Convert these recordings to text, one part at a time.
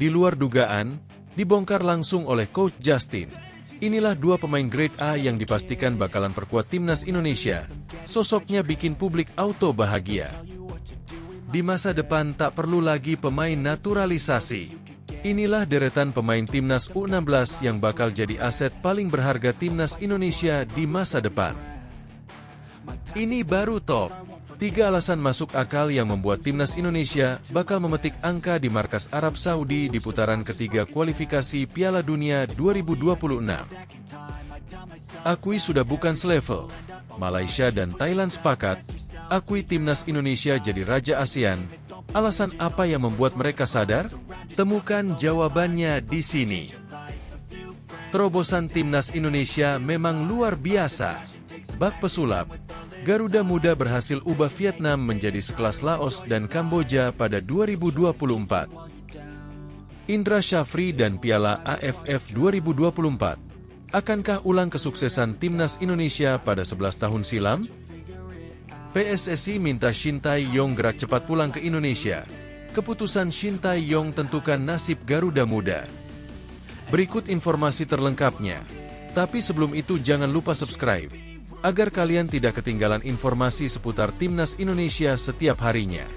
Di luar dugaan, dibongkar langsung oleh Coach Justin. Inilah dua pemain grade A yang dipastikan bakalan perkuat timnas Indonesia. Sosoknya bikin publik auto bahagia. Di masa depan tak perlu lagi pemain naturalisasi. Inilah deretan pemain timnas U16 yang bakal jadi aset paling berharga timnas Indonesia di masa depan. Ini baru top. 3 alasan masuk akal yang membuat timnas Indonesia bakal memetik angka di markas Arab Saudi di putaran ketiga kualifikasi Piala Dunia 2026. Akui sudah bukan selevel. Malaysia dan Thailand sepakat, akui timnas Indonesia jadi raja ASEAN. Alasan apa yang membuat mereka sadar? Temukan jawabannya di sini. Terobosan timnas Indonesia memang luar biasa. Bak pesulap, Garuda Muda berhasil ubah Vietnam menjadi sekelas Laos dan Kamboja pada 2024. Indra Syafri dan Piala AFF 2024. Akankah ulang kesuksesan timnas Indonesia pada 11 tahun silam? PSSI minta Shin Tae-yong gerak cepat pulang ke Indonesia. Keputusan Shin Tae-yong tentukan nasib Garuda Muda. Berikut informasi terlengkapnya. Tapi sebelum itu jangan lupa subscribe, agar kalian tidak ketinggalan informasi seputar timnas Indonesia setiap harinya.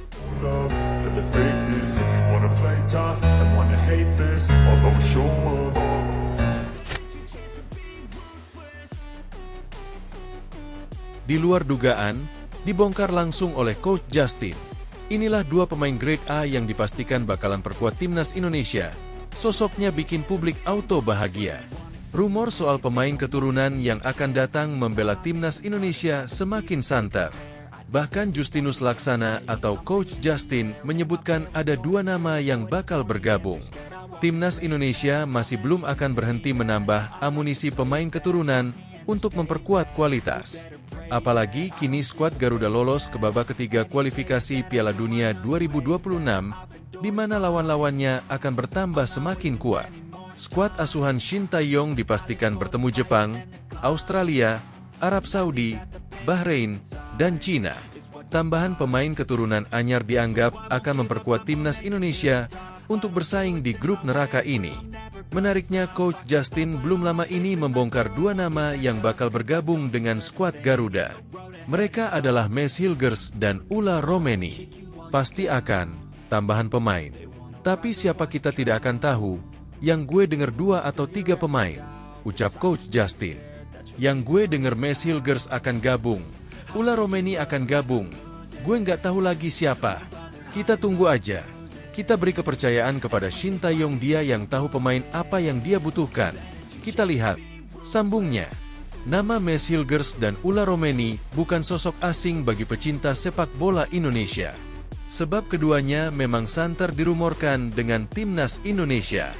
Di luar dugaan, dibongkar langsung oleh Coach Justin. Inilah dua pemain grade A yang dipastikan bakalan perkuat timnas Indonesia. Sosoknya bikin publik auto bahagia. Rumor soal pemain keturunan yang akan datang membela timnas Indonesia semakin santer. Bahkan Justinus Laksana atau Coach Justin menyebutkan ada 2 nama yang bakal bergabung. Timnas Indonesia masih belum akan berhenti menambah amunisi pemain keturunan untuk memperkuat kualitas. Apalagi kini skuad Garuda lolos ke babak ketiga kualifikasi Piala Dunia 2026, di mana lawan-lawannya akan bertambah semakin kuat. Skuad asuhan Shin Tae-yong dipastikan bertemu Jepang, Australia, Arab Saudi, Bahrain, dan Cina. Tambahan pemain keturunan anyar dianggap akan memperkuat timnas Indonesia untuk bersaing di grup neraka ini. Menariknya, Coach Justin belum lama ini membongkar 2 nama yang bakal bergabung dengan skuad Garuda. Mereka adalah Mes Hilgers dan Ulla Romeni. Pasti akan tambahan pemain. Tapi siapa kita tidak akan tahu. Yang gue denger 2 atau 3 pemain, ucap Coach Justin. Yang gue denger Mes Hilgers akan gabung, Ulla Romeni akan gabung. Gue nggak tahu lagi siapa. Kita tunggu aja. Kita beri kepercayaan kepada Shin Tae-yong, dia yang tahu pemain apa yang dia butuhkan. Kita lihat. Sambungnya. Nama Mes Hilgers dan Ulla Romeni bukan sosok asing bagi pecinta sepak bola Indonesia. Sebab keduanya memang santer dirumorkan dengan timnas Indonesia.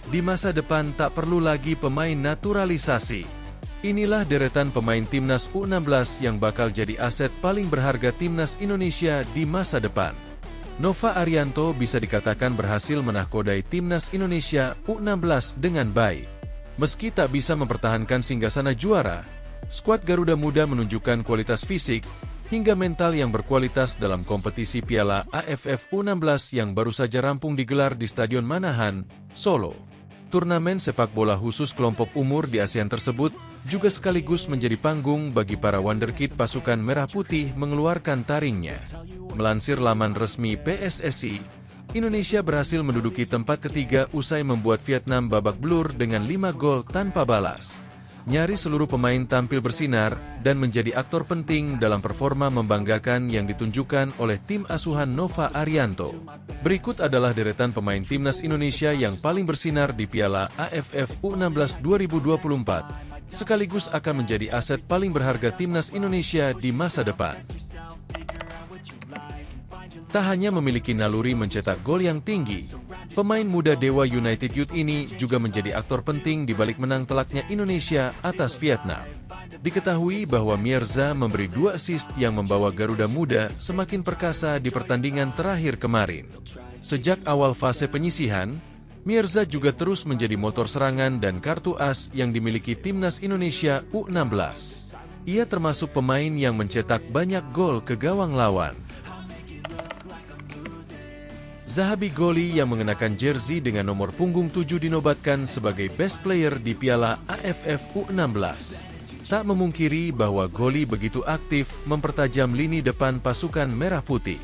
Di masa depan tak perlu lagi pemain naturalisasi. Inilah deretan pemain timnas U16 yang bakal jadi aset paling berharga timnas Indonesia di masa depan. Nova Arianto bisa dikatakan berhasil menahkodai timnas Indonesia U16 dengan baik. Meski tak bisa mempertahankan singgasana juara, skuad Garuda Muda menunjukkan kualitas fisik hingga mental yang berkualitas dalam kompetisi Piala AFF U16 yang baru saja rampung digelar di Stadion Manahan, Solo. Turnamen sepak bola khusus kelompok umur di ASEAN tersebut juga sekaligus menjadi panggung bagi para wonderkid pasukan merah putih mengeluarkan taringnya. Melansir laman resmi PSSI, Indonesia berhasil menduduki tempat ketiga usai membuat Vietnam babak belur dengan 5 gol tanpa balas. Nyaris seluruh pemain tampil bersinar dan menjadi aktor penting dalam performa membanggakan yang ditunjukkan oleh tim asuhan Nova Arianto. Berikut adalah deretan pemain timnas Indonesia yang paling bersinar di Piala AFF U16 2024, sekaligus akan menjadi aset paling berharga timnas Indonesia di masa depan. Tak hanya memiliki naluri mencetak gol yang tinggi, pemain muda Dewa United Youth ini juga menjadi aktor penting di balik menang telaknya Indonesia atas Vietnam. Diketahui bahwa Mirza memberi 2 assist yang membawa Garuda Muda semakin perkasa di pertandingan terakhir kemarin. Sejak awal fase penyisihan, Mirza juga terus menjadi motor serangan dan kartu as yang dimiliki timnas Indonesia U16. Ia termasuk pemain yang mencetak banyak gol ke gawang lawan. Zahabi Goli yang mengenakan jersey dengan nomor punggung 7 dinobatkan sebagai best player di Piala AFF U16. Tak memungkiri bahwa Goli begitu aktif mempertajam lini depan pasukan merah putih.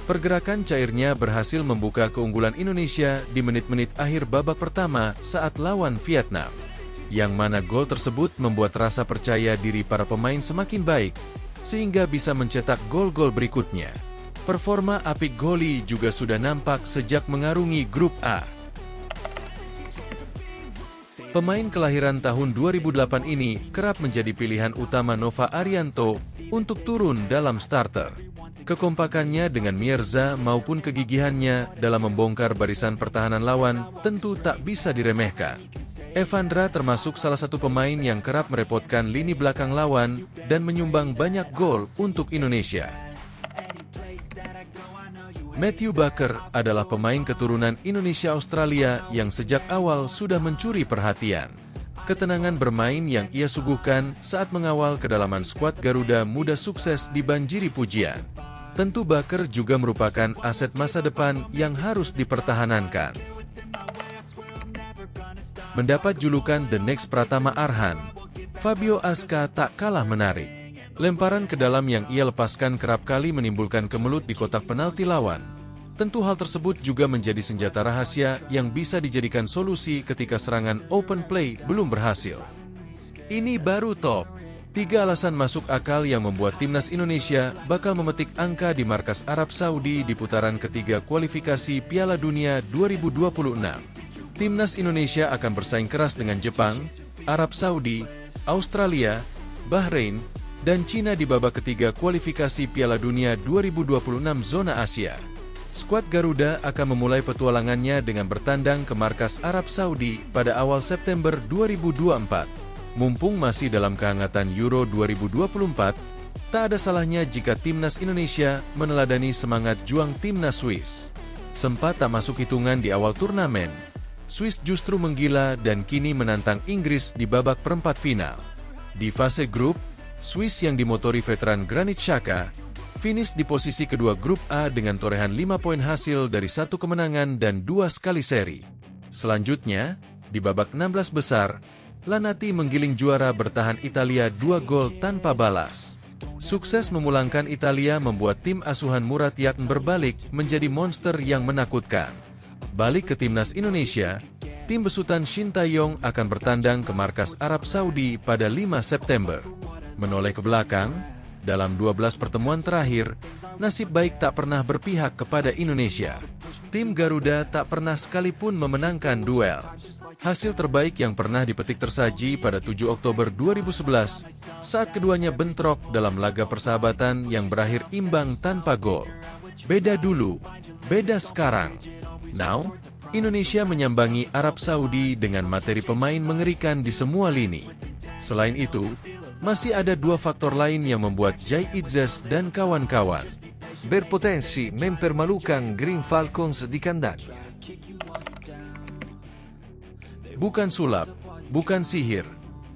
Pergerakan cairnya berhasil membuka keunggulan Indonesia di menit-menit akhir babak pertama saat lawan Vietnam. Yang mana gol tersebut membuat rasa percaya diri para pemain semakin baik, sehingga bisa mencetak gol-gol berikutnya. Performa apik Goli juga sudah nampak sejak mengarungi grup A. Pemain kelahiran tahun 2008 ini kerap menjadi pilihan utama Nova Arianto untuk turun dalam starter. Kekompakannya dengan Mirza maupun kegigihannya dalam membongkar barisan pertahanan lawan tentu tak bisa diremehkan. Evandra termasuk salah satu pemain yang kerap merepotkan lini belakang lawan dan menyumbang banyak gol untuk Indonesia. Matthew Baker adalah pemain keturunan Indonesia-Australia yang sejak awal sudah mencuri perhatian. Ketenangan bermain yang ia suguhkan saat mengawal kedalaman skuad Garuda Muda sukses dibanjiri pujian. Tentu Baker juga merupakan aset masa depan yang harus dipertahankan. Mendapat julukan The Next Pratama Arhan, Fabio Aska tak kalah menarik. Lemparan ke dalam yang ia lepaskan kerap kali menimbulkan kemelut di kotak penalti lawan. Tentu hal tersebut juga menjadi senjata rahasia yang bisa dijadikan solusi ketika serangan open play belum berhasil. Ini baru top 3 alasan masuk akal yang membuat timnas Indonesia bakal memetik angka di markas Arab Saudi di putaran ketiga kualifikasi Piala Dunia 2026. Timnas Indonesia akan bersaing keras dengan Jepang, Arab Saudi, Australia, Bahrain, dan Cina di babak ketiga kualifikasi Piala Dunia 2026 zona Asia. Skuad Garuda akan memulai petualangannya dengan bertandang ke markas Arab Saudi pada awal September 2024. Mumpung masih dalam kehangatan Euro 2024, tak ada salahnya jika timnas Indonesia meneladani semangat juang timnas Swiss. Sempat tak masuk hitungan di awal turnamen, Swiss justru menggila dan kini menantang Inggris di babak perempat final. Di fase grup, Swiss yang dimotori veteran Granit Xhaka finish di posisi kedua grup A dengan torehan 5 poin hasil dari 1 kemenangan dan 2 sekali seri. Selanjutnya, di babak 16 besar, Lanati menggiling juara bertahan Italia 2 gol tanpa balas. Sukses memulangkan Italia membuat tim asuhan Murat Yakin berbalik menjadi monster yang menakutkan. Balik ke timnas Indonesia, tim besutan Shin Tae-yong akan bertandang ke markas Arab Saudi pada 5 September. Menoleh ke belakang, dalam 12 pertemuan terakhir, nasib baik tak pernah berpihak kepada Indonesia. Tim Garuda tak pernah sekalipun memenangkan duel. Hasil terbaik yang pernah dipetik tersaji pada 7 Oktober 2011 saat keduanya bentrok dalam laga persahabatan yang berakhir imbang tanpa gol. Beda dulu, beda sekarang. Now, Indonesia menyambangi Arab Saudi dengan materi pemain mengerikan di semua lini. Selain itu, masih ada 2 faktor lain yang membuat Jai Itzes dan kawan-kawan berpotensi mempermalukan Green Falcons di kandangnya. Bukan sulap, bukan sihir.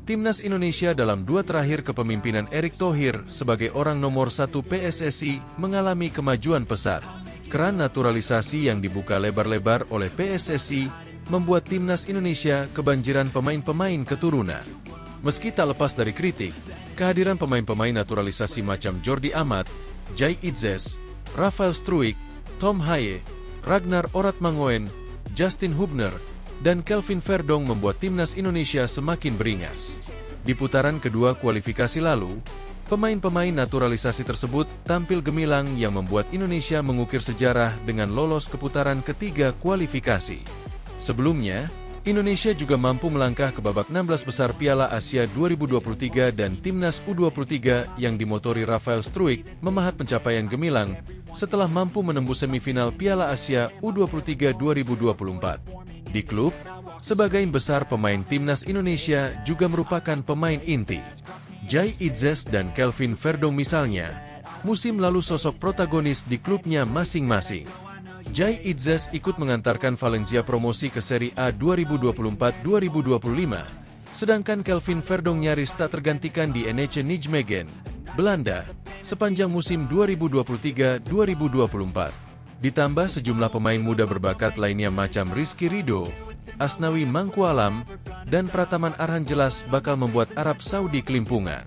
Timnas Indonesia dalam 2 terakhir kepemimpinan Erick Thohir sebagai orang nomor 1 PSSI mengalami kemajuan pesat. Keran naturalisasi yang dibuka lebar-lebar oleh PSSI membuat timnas Indonesia kebanjiran pemain-pemain keturunan. Meski tak lepas dari kritik, kehadiran pemain-pemain naturalisasi macam Jordi Amat, Jai Itzes, Rafael Struijk, Tom Haye, Ragnar Oratmangoen, Justin Hubner, dan Kelvin Verdong membuat timnas Indonesia semakin beringas. Di putaran kedua kualifikasi lalu, pemain-pemain naturalisasi tersebut tampil gemilang yang membuat Indonesia mengukir sejarah dengan lolos ke putaran ketiga kualifikasi. Sebelumnya, Indonesia juga mampu melangkah ke babak 16 besar Piala Asia 2023 dan Timnas U23 yang dimotori Rafael Struijk memahat pencapaian gemilang setelah mampu menembus semifinal Piala Asia U23 2024. Di klub, sebagian besar pemain Timnas Indonesia juga merupakan pemain inti. Jai Itzes dan Kelvin Verdong misalnya, musim lalu sosok protagonis di klubnya masing-masing. Jai Itzes ikut mengantarkan Valencia promosi ke Serie A 2024-2025, sedangkan Kelvin Verdong nyaris tak tergantikan di NEC Nijmegen, Belanda, sepanjang musim 2023-2024. Ditambah sejumlah pemain muda berbakat lainnya macam Rizky Ridho, Asnawi Mangkualam, dan Prataman Arhan jelas bakal membuat Arab Saudi kelimpungan.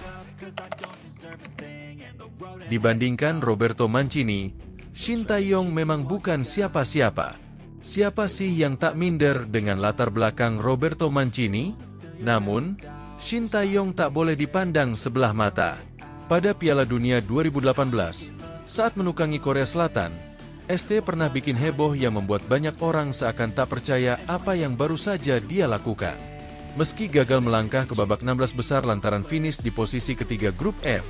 Dibandingkan Roberto Mancini, Shin Tae-yong memang bukan siapa-siapa. Siapa sih yang tak minder dengan latar belakang Roberto Mancini? Namun, Shin Tae-yong tak boleh dipandang sebelah mata. Pada Piala Dunia 2018, saat menukangi Korea Selatan, ST pernah bikin heboh yang membuat banyak orang seakan tak percaya apa yang baru saja dia lakukan. Meski gagal melangkah ke babak 16 besar lantaran finish di posisi ketiga grup F,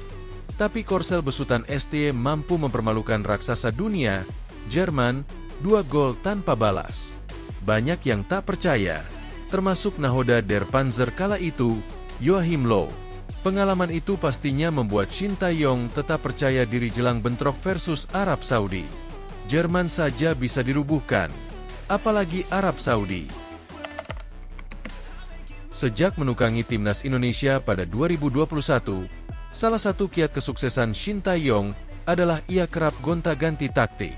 tapi Korsel besutan ST mampu mempermalukan raksasa dunia, Jerman, 2 gol tanpa balas. Banyak yang tak percaya, termasuk nahoda Der Panzer kala itu, Joachim Low. Pengalaman itu pastinya membuat Shin Tae-yong tetap percaya diri jelang bentrok versus Arab Saudi. Jerman saja bisa dirubuhkan, apalagi Arab Saudi. Sejak menukangi timnas Indonesia pada 2021, salah satu kiat kesuksesan Shin Tae-yong adalah ia kerap gonta-ganti taktik.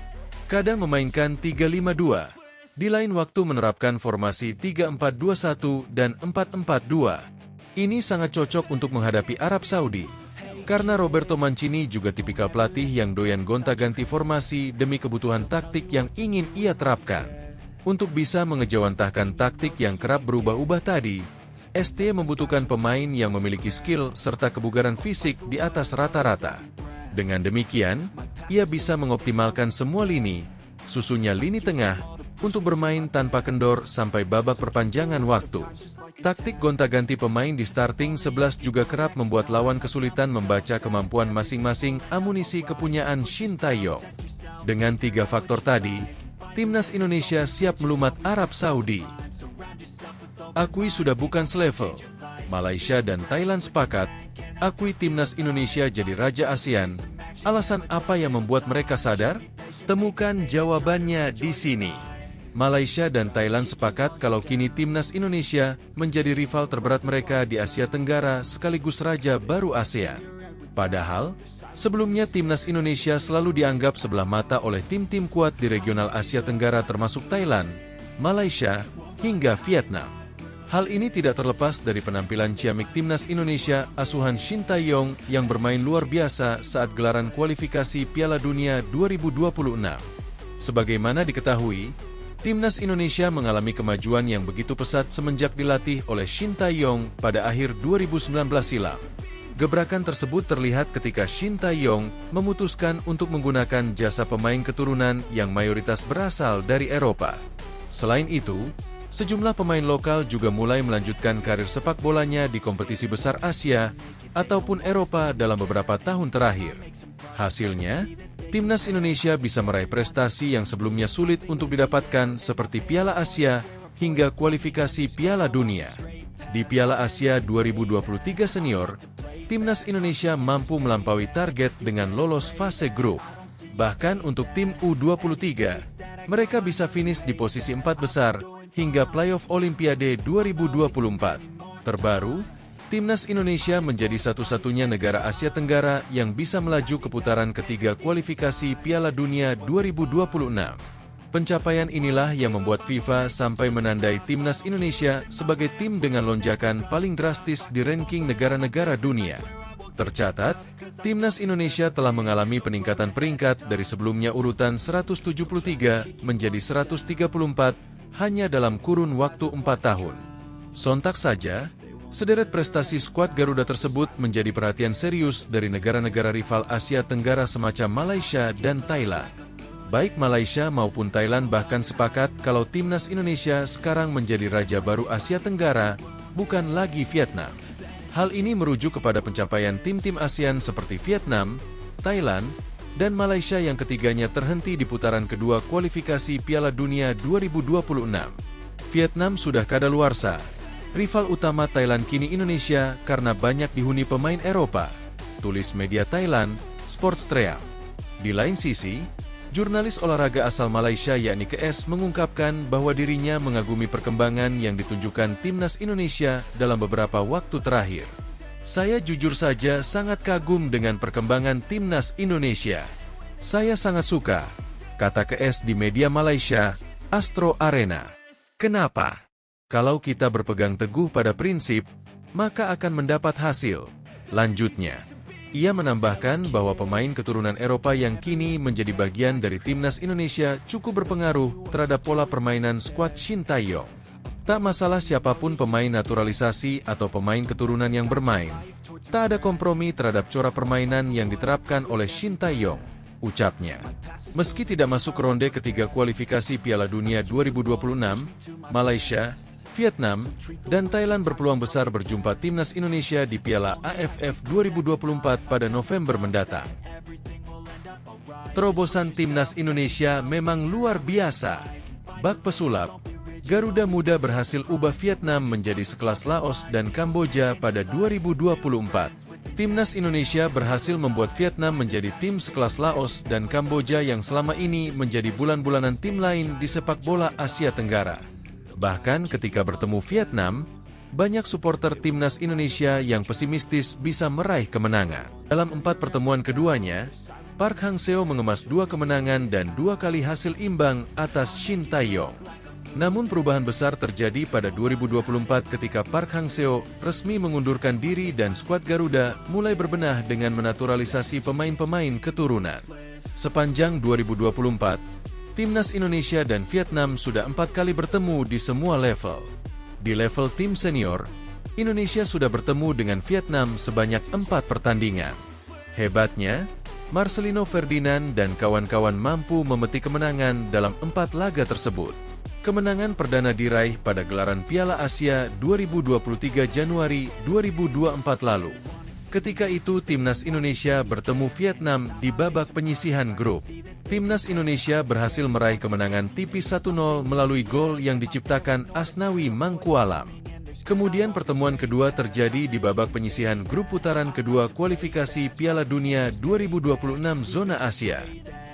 Kadang memainkan 3-5-2, di lain waktu menerapkan formasi 3-4-2-1 dan 4-4-2. Ini sangat cocok untuk menghadapi Arab Saudi, karena Roberto Mancini juga tipikal pelatih yang doyan gonta-ganti formasi demi kebutuhan taktik yang ingin ia terapkan. Untuk bisa mengejawantahkan taktik yang kerap berubah-ubah tadi, ST membutuhkan pemain yang memiliki skill serta kebugaran fisik di atas rata-rata. Dengan demikian, ia bisa mengoptimalkan semua lini, susunya lini tengah, untuk bermain tanpa kendor sampai babak perpanjangan waktu. Taktik gonta-ganti pemain di starting 11 juga kerap membuat lawan kesulitan membaca kemampuan masing-masing amunisi kepunyaan Shin Tae-yong. Dengan 3 faktor tadi, timnas Indonesia siap melumat Arab Saudi. Akui sudah bukan selevel. Malaysia dan Thailand sepakat, akui timnas Indonesia jadi raja ASEAN. Alasan apa yang membuat mereka sadar? Temukan jawabannya di sini. Malaysia dan Thailand sepakat kalau kini timnas Indonesia menjadi rival terberat mereka di Asia Tenggara sekaligus raja baru ASEAN. Padahal, sebelumnya timnas Indonesia selalu dianggap sebelah mata oleh tim-tim kuat di regional Asia Tenggara termasuk Thailand, Malaysia, hingga Vietnam. Hal ini tidak terlepas dari penampilan ciamik timnas Indonesia asuhan Shin Tae-yong yang bermain luar biasa saat gelaran kualifikasi Piala Dunia 2026. Sebagaimana diketahui, timnas Indonesia mengalami kemajuan yang begitu pesat semenjak dilatih oleh Shin Tae-yong pada akhir 2019 silam. Gebrakan tersebut terlihat ketika Shin Tae-yong memutuskan untuk menggunakan jasa pemain keturunan yang mayoritas berasal dari Eropa. Selain itu, sejumlah pemain lokal juga mulai melanjutkan karir sepak bolanya di kompetisi besar Asia ataupun Eropa dalam beberapa tahun terakhir. Hasilnya, timnas Indonesia bisa meraih prestasi yang sebelumnya sulit untuk didapatkan seperti Piala Asia hingga kualifikasi Piala Dunia. Di Piala Asia 2023 Senior, timnas Indonesia mampu melampaui target dengan lolos fase grup. Bahkan untuk tim U23, mereka bisa finish di posisi 4 besar hingga playoff Olimpiade 2024. Terbaru, timnas Indonesia menjadi satu-satunya negara Asia Tenggara yang bisa melaju ke putaran ketiga kualifikasi Piala Dunia 2026. Pencapaian inilah yang membuat FIFA sampai menandai timnas Indonesia sebagai tim dengan lonjakan paling drastis di ranking negara-negara dunia. Tercatat, timnas Indonesia telah mengalami peningkatan peringkat dari sebelumnya urutan 173 menjadi 134 hanya dalam kurun waktu 4 tahun. Sontak saja, sederet prestasi skuad Garuda tersebut menjadi perhatian serius dari negara-negara rival Asia Tenggara semacam Malaysia dan Thailand. Baik Malaysia maupun Thailand bahkan sepakat kalau timnas Indonesia sekarang menjadi raja baru Asia Tenggara, bukan lagi Vietnam. Hal ini merujuk kepada pencapaian tim-tim ASEAN seperti Vietnam, Thailand, dan Malaysia yang ketiganya terhenti di putaran kedua kualifikasi Piala Dunia 2026. Vietnam sudah kadaluarsa. Rival utama Thailand kini Indonesia karena banyak dihuni pemain Eropa. Tulis media Thailand, Sportstream. Di lain sisi, jurnalis olahraga asal Malaysia yakni KS mengungkapkan bahwa dirinya mengagumi perkembangan yang ditunjukkan timnas Indonesia dalam beberapa waktu terakhir. Saya jujur saja sangat kagum dengan perkembangan timnas Indonesia. Saya sangat suka, kata KS di media Malaysia, Astro Arena. Kenapa? Kalau kita berpegang teguh pada prinsip, maka akan mendapat hasil. Lanjutnya, ia menambahkan bahwa pemain keturunan Eropa yang kini menjadi bagian dari timnas Indonesia cukup berpengaruh terhadap pola permainan skuad Shin Tae-yong. Tak masalah siapapun pemain naturalisasi atau pemain keturunan yang bermain, tak ada kompromi terhadap corak permainan yang diterapkan oleh Shin Tae-yong, ucapnya. Meski tidak masuk ronde ketiga kualifikasi Piala Dunia 2026, Malaysia, Vietnam, dan Thailand berpeluang besar berjumpa timnas Indonesia di Piala AFF 2024 pada November mendatang. Terobosan timnas Indonesia memang luar biasa. Bak pesulap, Garuda Muda berhasil ubah Vietnam menjadi sekelas Laos dan Kamboja pada 2024. Timnas Indonesia berhasil membuat Vietnam menjadi tim sekelas Laos dan Kamboja yang selama ini menjadi bulan-bulanan tim lain di sepak bola Asia Tenggara. Bahkan ketika bertemu Vietnam, banyak supporter timnas Indonesia yang pesimistis bisa meraih kemenangan. Dalam 4 pertemuan keduanya, Park Hang-seo mengemas 2 kemenangan dan 2 kali hasil imbang atas Shin Tae-yong. Namun perubahan besar terjadi pada 2024 ketika Park Hang-seo resmi mengundurkan diri dan skuad Garuda mulai berbenah dengan menaturalisasi pemain-pemain keturunan. Sepanjang 2024, timnas Indonesia dan Vietnam sudah 4 kali bertemu di semua level. Di level tim senior, Indonesia sudah bertemu dengan Vietnam sebanyak 4 pertandingan. Hebatnya, Marcelino Ferdinand dan kawan-kawan mampu memetik kemenangan dalam 4 laga tersebut. Kemenangan perdana diraih pada gelaran Piala Asia 2023 Januari 2024 lalu. Ketika itu timnas Indonesia bertemu Vietnam di babak penyisihan grup. Timnas Indonesia berhasil meraih kemenangan tipis 1-0 melalui gol yang diciptakan Asnawi Mangkualam. Kemudian pertemuan kedua terjadi di babak penyisihan grup putaran kedua kualifikasi Piala Dunia 2026 Zona Asia.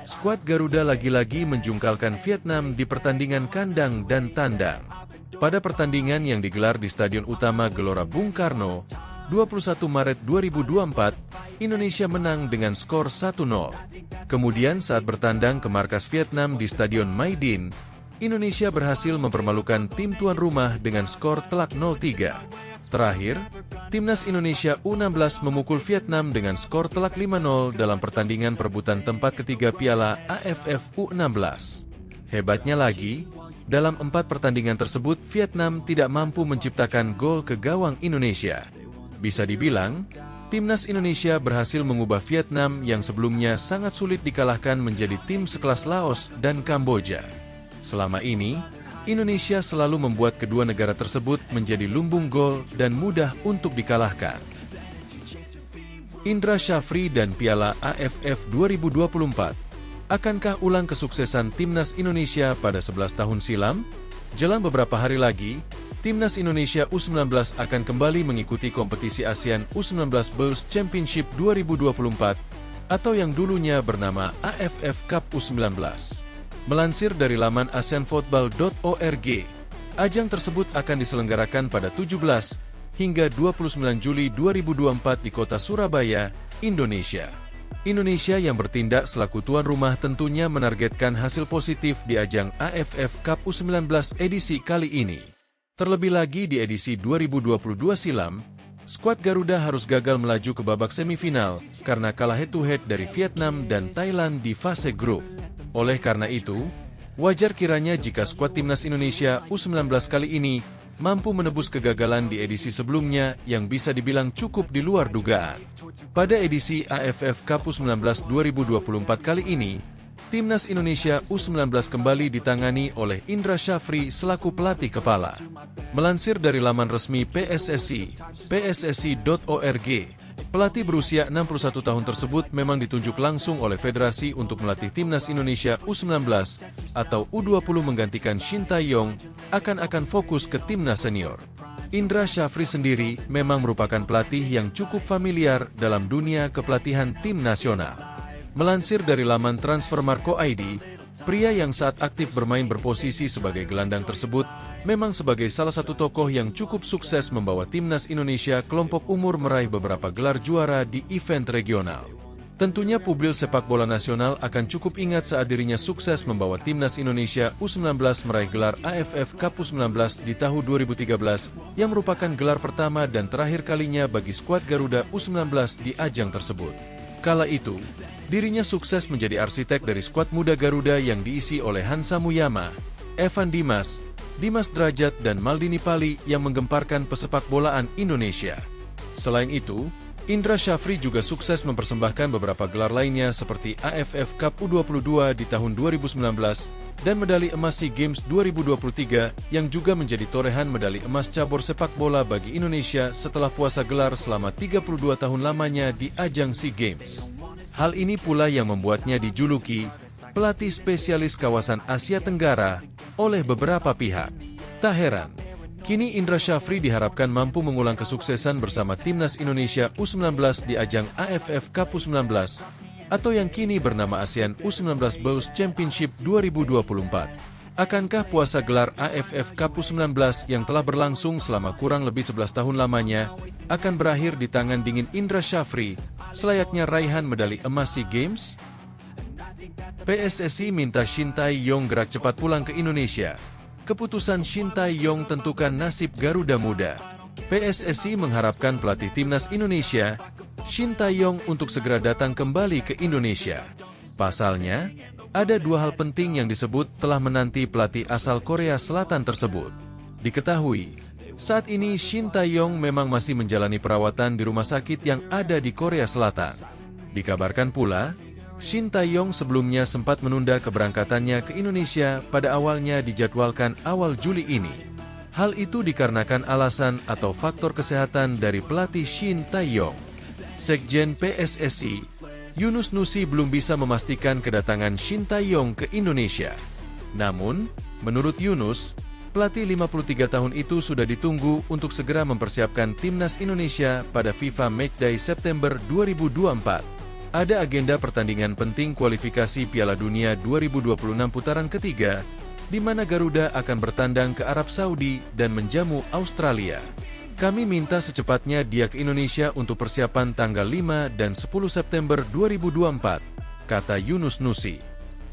Skuad Garuda lagi-lagi menjungkalkan Vietnam di pertandingan kandang dan tandang. Pada pertandingan yang digelar di Stadion Utama Gelora Bung Karno, 21 Maret 2024, Indonesia menang dengan skor 1-0. Kemudian saat bertandang ke markas Vietnam di Stadion Mai Dinh, Indonesia berhasil mempermalukan tim tuan rumah dengan skor telak 0-3. Terakhir, timnas Indonesia U16 memukul Vietnam dengan skor telak 5-0 dalam pertandingan perebutan tempat ketiga Piala AFF U16. Hebatnya lagi, dalam 4 pertandingan tersebut Vietnam tidak mampu menciptakan gol ke gawang Indonesia. Bisa dibilang, timnas Indonesia berhasil mengubah Vietnam yang sebelumnya sangat sulit dikalahkan menjadi tim sekelas Laos dan Kamboja. Selama ini, Indonesia selalu membuat kedua negara tersebut menjadi lumbung gol dan mudah untuk dikalahkan. Indra Syafri dan Piala AFF 2024. Akankah ulang kesuksesan timnas Indonesia pada 11 tahun silam? Jelang beberapa hari lagi, timnas Indonesia U19 akan kembali mengikuti kompetisi ASEAN U19 Girls Championship 2024 atau yang dulunya bernama AFF Cup U19. Melansir dari laman ASEANfootball.org, ajang tersebut akan diselenggarakan pada 17 hingga 29 Juli 2024 di kota Surabaya, Indonesia. Indonesia yang bertindak selaku tuan rumah tentunya menargetkan hasil positif di ajang AFF Cup U19 edisi kali ini. Terlebih lagi di edisi 2022 silam, skuad Garuda harus gagal melaju ke babak semifinal karena kalah head-to-head dari Vietnam dan Thailand di fase grup. Oleh karena itu, wajar kiranya jika skuad timnas Indonesia U19 kali ini mampu menebus kegagalan di edisi sebelumnya yang bisa dibilang cukup di luar dugaan. Pada edisi AFF Cup U19 2024 kali ini, timnas Indonesia U19 kembali ditangani oleh Indra Syafri selaku pelatih kepala. Melansir dari laman resmi PSSI, pssi.org, pelatih berusia 61 tahun tersebut memang ditunjuk langsung oleh federasi untuk melatih timnas Indonesia U19 atau U20 menggantikan Shin Tae-yong akan fokus ke timnas senior. Indra Syafri sendiri memang merupakan pelatih yang cukup familiar dalam dunia kepelatihan tim nasional. Melansir dari laman Transfermarkt.id, pria yang saat aktif bermain berposisi sebagai gelandang tersebut memang sebagai salah satu tokoh yang cukup sukses membawa timnas Indonesia kelompok umur meraih beberapa gelar juara di event regional. Tentunya publik sepak bola nasional akan cukup ingat saat dirinya sukses membawa timnas Indonesia U19 meraih gelar AFF Cup U19 di tahun 2013 yang merupakan gelar pertama dan terakhir kalinya bagi skuad Garuda U19 di ajang tersebut. Kala itu, dirinya sukses menjadi arsitek dari skuad muda Garuda yang diisi oleh Hansa Muyama, Evan Dimas, Dimas Drajat dan Maldini Pali yang menggemparkan pesepak bolaan Indonesia. Selain itu, Indra Syafri juga sukses mempersembahkan beberapa gelar lainnya seperti AFF Cup U22 di tahun 2019 dan medali emas SEA Games 2023 yang juga menjadi torehan medali emas cabur sepak bola bagi Indonesia setelah puasa gelar selama 32 tahun lamanya di ajang SEA Games. Hal ini pula yang membuatnya dijuluki pelatih spesialis kawasan Asia Tenggara oleh beberapa pihak. Tak heran, kini Indra Syafri diharapkan mampu mengulang kesuksesan bersama timnas Indonesia U19 di ajang AFF Cup U19 atau yang kini bernama ASEAN U19 Boys Championship 2024. Akankah puasa gelar AFF Cup U19 yang telah berlangsung selama kurang lebih 11 tahun lamanya akan berakhir di tangan dingin Indra Syafri selayaknya raihan medali emas SEA Games? PSSI minta Shin Tae-yong gerak cepat pulang ke Indonesia. Keputusan Shin Tae-yong tentukan nasib Garuda Muda. PSSI mengharapkan pelatih timnas Indonesia, Shin Tae-yong untuk segera datang kembali ke Indonesia. Pasalnya, ada dua hal penting yang disebut telah menanti pelatih asal Korea Selatan tersebut. Diketahui, saat ini Shin Tae-yong memang masih menjalani perawatan di rumah sakit yang ada di Korea Selatan. Dikabarkan pula, Shin Tae-yong sebelumnya sempat menunda keberangkatannya ke Indonesia pada awalnya dijadwalkan awal Juli ini. Hal itu dikarenakan alasan atau faktor kesehatan dari pelatih Shin Tae-yong. Sekjen PSSI, Yunus Nusi belum bisa memastikan kedatangan Shin Tae-yong ke Indonesia. Namun, menurut Yunus, pelatih 53 tahun itu sudah ditunggu untuk segera mempersiapkan timnas Indonesia pada FIFA Matchday September 2024. Ada agenda pertandingan penting kualifikasi Piala Dunia 2026 putaran ketiga, di mana Garuda akan bertandang ke Arab Saudi dan menjamu Australia. Kami minta secepatnya dia ke Indonesia untuk persiapan tanggal 5 dan 10 September 2024, kata Yunus Nusi.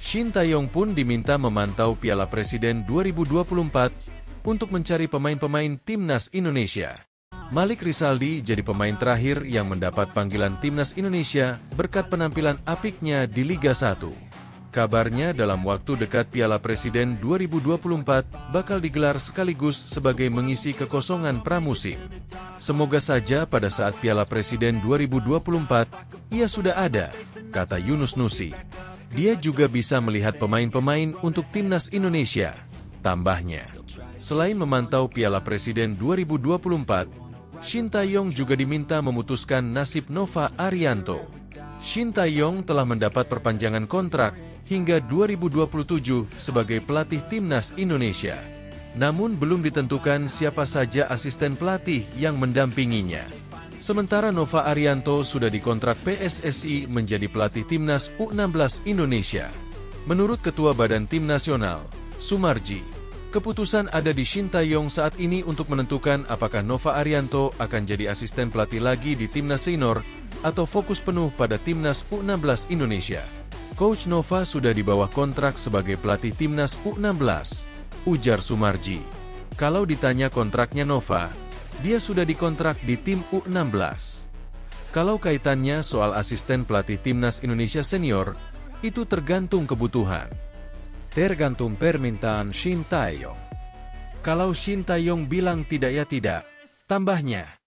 Shin Tae-yong pun diminta memantau Piala Presiden 2024 untuk mencari pemain-pemain timnas Indonesia. Malik Rizaldi jadi pemain terakhir yang mendapat panggilan timnas Indonesia berkat penampilan apiknya di Liga 1. Kabarnya dalam waktu dekat Piala Presiden 2024 bakal digelar sekaligus sebagai mengisi kekosongan pramusim. Semoga saja pada saat Piala Presiden 2024 ia sudah ada, kata Yunus Nusi. Dia juga bisa melihat pemain-pemain untuk timnas Indonesia, tambahnya. Selain memantau Piala Presiden 2024, Shin Tae-yong juga diminta memutuskan nasib Nova Arianto. Shin Tae-yong telah mendapat perpanjangan kontrak hingga 2027 sebagai pelatih timnas Indonesia. Namun belum ditentukan siapa saja asisten pelatih yang mendampinginya. Sementara Nova Arianto sudah dikontrak PSSI menjadi pelatih timnas U16 Indonesia. Menurut Ketua Badan Tim Nasional, Sumarji, keputusan ada di Shin Tae-yong saat ini untuk menentukan apakah Nova Arianto akan jadi asisten pelatih lagi di timnas senior atau fokus penuh pada timnas U16 Indonesia. Coach Nova sudah di bawah kontrak sebagai pelatih timnas U16, ujar Sumarji. Kalau ditanya kontraknya Nova, dia sudah dikontrak di tim U16. Kalau kaitannya soal asisten pelatih timnas Indonesia senior, itu tergantung kebutuhan. Tergantung permintaan Shin Tae-yong. Kalau Shin Tae-yong bilang tidak ya tidak, tambahnya.